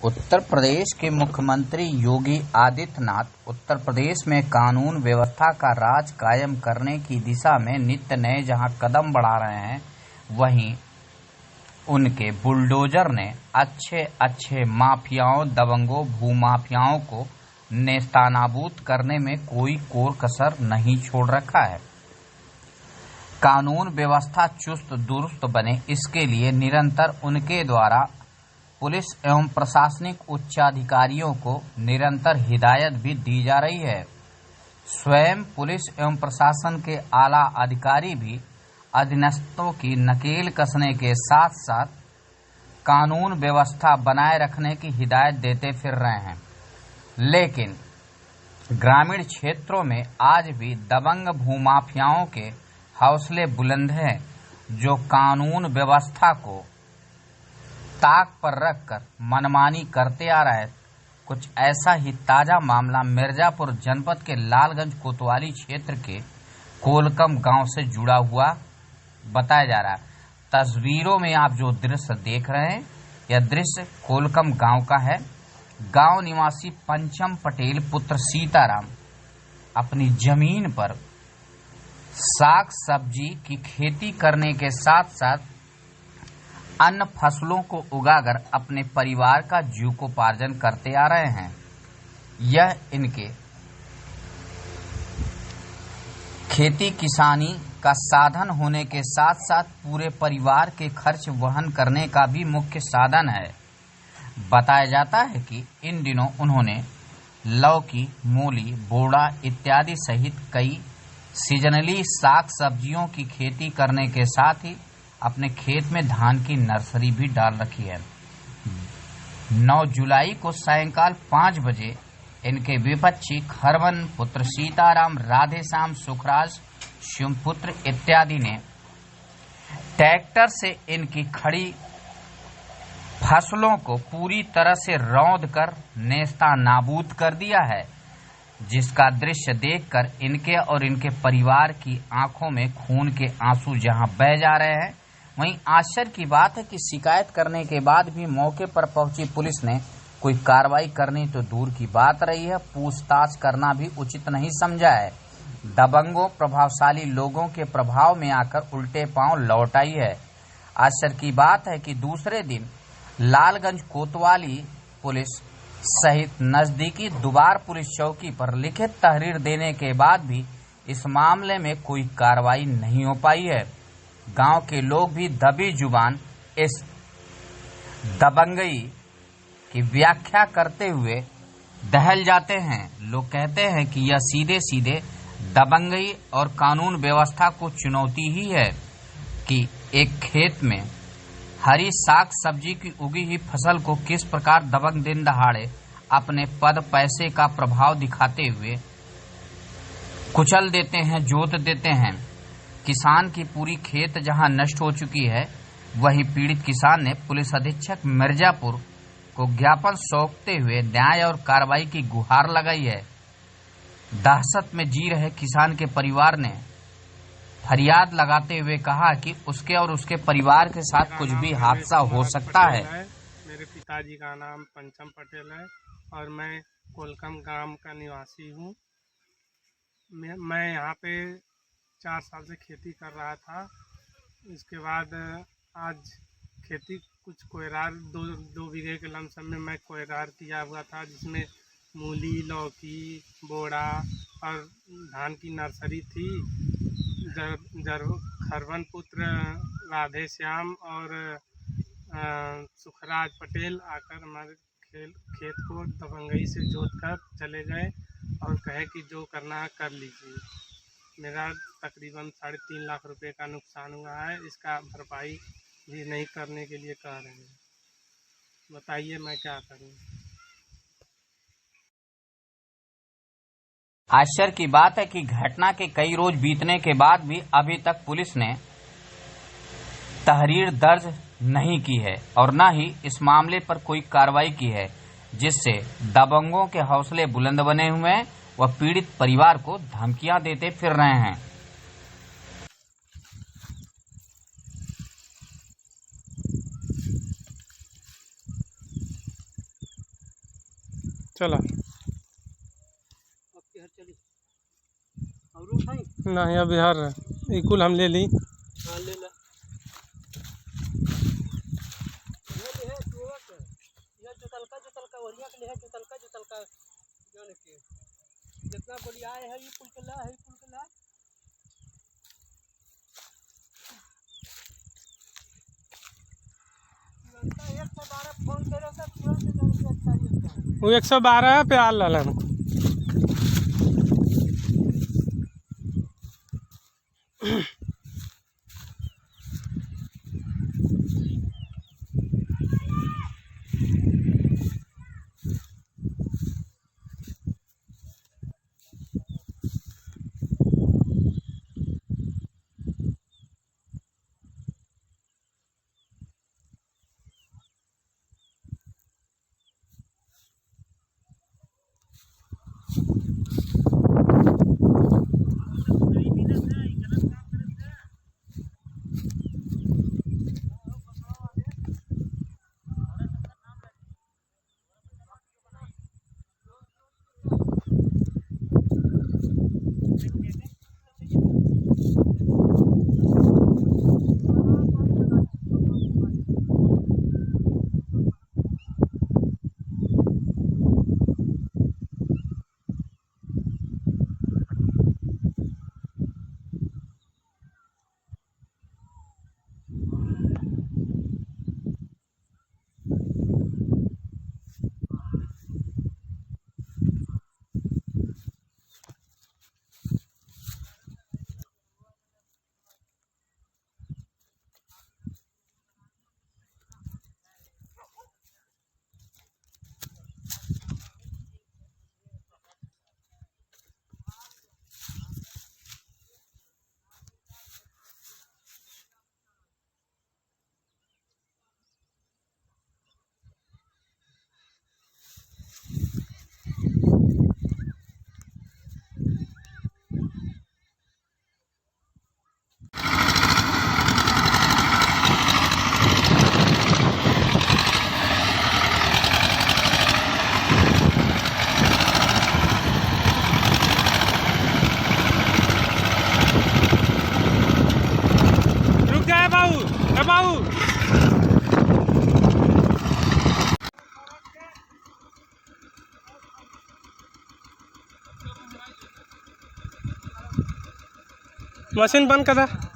उत्तर प्रदेश के मुख्यमंत्री योगी आदित्यनाथ उत्तर प्रदेश में कानून व्यवस्था का राज कायम करने की दिशा में नित्य नए जहां कदम बढ़ा रहे हैं, वहीं उनके बुलडोजर ने अच्छे माफियाओं, दबंगों, भूमाफियाओं को नेस्तनाबूद करने में कोई कोर कसर नहीं छोड़ रखा है। कानून व्यवस्था चुस्त दुरुस्त बने, इसके लिए निरंतर उनके द्वारा पुलिस एवं प्रशासनिक उच्चाधिकारियों को निरंतर हिदायत भी दी जा रही है। स्वयं पुलिस एवं प्रशासन के आला अधिकारी भी अधीनस्थों की नकेल कसने के साथ साथ कानून व्यवस्था बनाए रखने की हिदायत देते फिर रहे हैं। लेकिन ग्रामीण क्षेत्रों में आज भी दबंग भूमाफियाओं के हौसले बुलंद हैं, जो कानून व्यवस्था को ताक पर रखकर मनमानी करते आ रहे हैं। कुछ ऐसा ही ताजा मामला मिर्जापुर जनपद के लालगंज कोतवाली क्षेत्र के कोलकम गांव से जुड़ा हुआ बताया जा रहा है। तस्वीरों में आप जो दृश्य देख रहे हैं, यह दृश्य कोलकम गांव का है। गांव निवासी पंचम पटेल पुत्र सीताराम अपनी जमीन पर साग सब्जी की खेती करने के साथ साथ अन्य फसलों को उगाकर अपने परिवार का जीविकोपार्जन करते आ रहे हैं। यह इनके खेती किसानी का साधन होने के साथ साथ पूरे परिवार के खर्च वहन करने का भी मुख्य साधन है। बताया जाता है कि इन दिनों उन्होंने लौकी, मूली, बोड़ा इत्यादि सहित कई सीजनली साग सब्जियों की खेती करने के साथ ही अपने खेत में धान की नर्सरी भी डाल रखी है। 9 जुलाई को सायंकाल 5 बजे इनके विपक्षी खरवन पुत्र सीताराम, राधेश्याम, सुखराज, शिवपुत्र इत्यादि ने ट्रैक्टर से इनकी खड़ी फसलों को पूरी तरह से रौंद कर नेस्तनाबूद कर दिया है, जिसका दृश्य देखकर इनके और इनके परिवार की आंखों में खून के आंसू जहां बह जा रहे हैं, वहीं आश्चर्य की बात है कि शिकायत करने के बाद भी मौके पर पहुंची पुलिस ने कोई कार्रवाई करनी तो दूर की बात रही है, पूछताछ करना भी उचित नहीं समझा है। दबंगों, प्रभावशाली लोगों के प्रभाव में आकर उल्टे पांव लौट आई है। आश्चर्य की बात है कि दूसरे दिन लालगंज कोतवाली पुलिस सहित नजदीकी दुबार पुलिस चौकी पर लिखित तहरीर देने के बाद भी इस मामले में कोई कार्रवाई नहीं हो पाई है। गांव के लोग भी दबी जुबान इस दबंगई की व्याख्या करते हुए दहल जाते हैं। लोग कहते हैं कि यह सीधे सीधे दबंगई और कानून व्यवस्था को चुनौती ही है कि एक खेत में हरी साग सब्जी की उगी हुई फसल को किस प्रकार दबंग दिन दहाड़े अपने पद पैसे का प्रभाव दिखाते हुए कुचल देते हैं, जोत देते हैं। किसान की पूरी खेत जहां नष्ट हो चुकी है, वहीं पीड़ित किसान ने पुलिस अधीक्षक मिर्जापुर को ज्ञापन सौंपते हुए न्याय और कार्रवाई की गुहार लगाई है। दहशत में जी रहे किसान के परिवार ने फरियाद लगाते हुए कहा कि उसके और उसके परिवार के साथ कुछ भी हादसा हो सकता है। मेरे पिताजी का नाम पंचम पटेल है और मैं कोलकम गांव का निवासी हूँ। मैं यहाँ पे 4 साल से खेती कर रहा था। इसके बाद आज खेती कुछ कोयरार 2 बीघे के लमसम में मैं कोयरार किया हुआ था, जिसमें मूली, लौकी, बोड़ा और धान की नर्सरी थी। खरवन पुत्र राधेश्याम और सुखराज पटेल आकर हमारे खेत को दबंगई से जोत कर चले गए और कहे कि जो करना है कर लीजिए। मेरा तकरीबन 3.5 लाख रुपए का नुकसान हुआ है। इसका भरपाई भी नहीं करने के लिए कह रहे हैं। बताइए मैं क्या करूं। आश्चर्य की बात है कि घटना के कई रोज बीतने के बाद भी अभी तक पुलिस ने तहरीर दर्ज नहीं की है और न ही इस मामले पर कोई कार्रवाई की है, जिससे दबंगों के हौसले बुलंद बने हुए हैं। वह पीड़ित परिवार को धमकियां देते फिर रहे हैं। चला नहीं अब बिहार इकुल हम ले ली। हाँ ले ला जो तलका वरिया के लिए जो तलका जाने के जितना बढ़िया है ये पुल के ला है पुल के ला 112 फोन करे तो तुरंत अच्छा ही वो 112 पे आल रहलन। मशीन बंद कर।